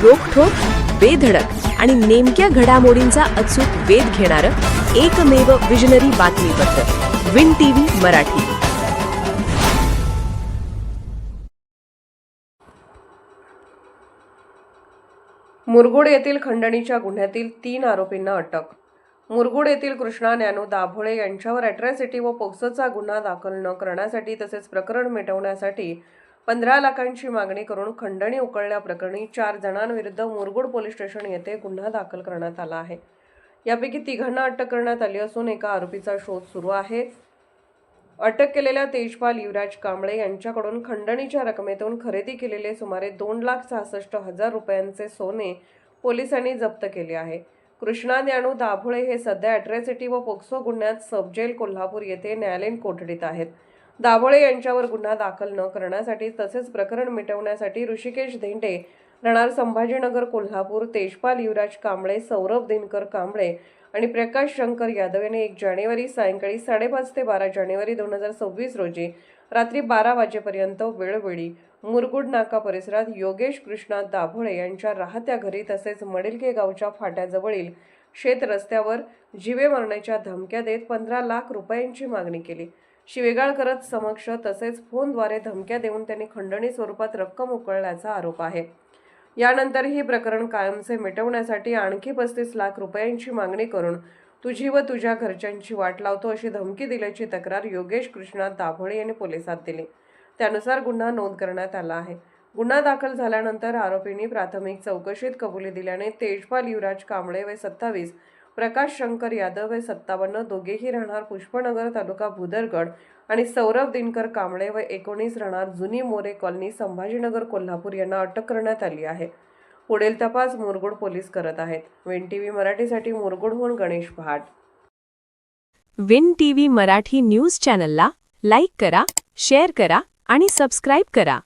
रोखठोक, बेधडक आणि नेमक्या घडामोडींचा अचूक वेध घेणारं एकमेव विजनरी बातमीपत्र विन टीव्ही मराठी. मुरगुड येथील खंडणीच्या गुन्ह्यातील 3 आरोपींना अटक. मुरगुड येथील कृष्णा ज्ञानू दाभोळे यांच्यावर अॅट्रॉसिटी व पोक्सोचा गुन्हा दाखल न करण्यासाठी तसेच प्रकरण मिटवण्यासाठी 15 लाखांची मागणी करून खंडणी उकळल्याप्रकरणी 4 जणांविरुद्ध मुरगुड पोलीस स्टेशन येथे गुन्हा दाखल करण्यात आला आहे. यापैकी 3घांना अटक करण्यात आली असून एका आरोपीचा शोध सुरू आहे. अटक केलेल्या तेजपाल युवराज कांबळे यांच्याकडून खंडणीच्या रकमेतून खरेदी केलेले सुमारे 2,66,000 रुपयांचे सोने पोलिसांनी जप्त केले आहे. कृष्णा ज्ञानू दाभोळे हे सध्या अॅट्रॉसिटी व पोक्सो गुन्ह्यात सब जेल कोल्हापूर येथे न्यायालयीन कोठडीत आहेत. दाभोळे यांच्यावर गुन्हा दाखल न करण्यासाठी तसेच प्रकरण मिटवण्यासाठी ऋषिकेश धेंडे राहणार संभाजीनगर कोल्हापूर, तेजपाल युवराज कांबळे, सौरभ दिनकर कांबळे आणि प्रकाश शंकर यादव यांनी 1 जानेवारी सायंकाळी 5:30 ते 12 जानेवारी 2026 रोजी रात्री 12 वाजेपर्यंत वेळोवेळी मुरगुड नाका परिसरात योगेश कृष्णा दाभोळे यांच्या राहत्या घरी तसेच मडिलके गावच्या फाट्याजवळील शेत रस्त्यावर जीवे मारण्याच्या धमक्या देत 15 लाख रुपयांची मागणी केली. शिवेगाळ करत समक्ष तसेच फोनद्वारे धमक्या देऊन त्यांनी खंडणी स्वरूपात रक्कम उकळल्याचा आरोप आहे. यानंतर ही प्रकरण कायमचे मिटवण्यासाठी आणखी 35 लाख रुपयांची मागणी करून तुझी व तुझ्या घरच्यांची वाट लावतो अशी धमकी दिल्याची तक्रार योगेश कृष्णा दाभोळे यांनी पोलिसात दिली. त्यानुसार गुन्हा नोंद करण्यात आला आहे. गुन्हा दाखल झाल्यानंतर आरोपींनी प्राथमिक चौकशीत कबुली दिल्याने तेजपाल युवराज कांबळे वय 27, प्रकाश शंकर यादव वय 57, दोघेही राहणार पुष्पनगर तालुका भुदरगड आणि सौरभ दिनकर कांबळे वय 19 राहणार जुनी मोरे कॉलनी संभाजीनगर कोल्हापूर यांना अटक करण्यात आली आहे. पुढील तपास मुरगुड पोलीस करत आहेत. विन टीव्ही मराठीसाठी मुरगुडहून गणेश पहाट. विन टीव्ही मराठी न्यूज चॅनलला लाईक करा, शेअर करा आणि सबस्क्राईब करा.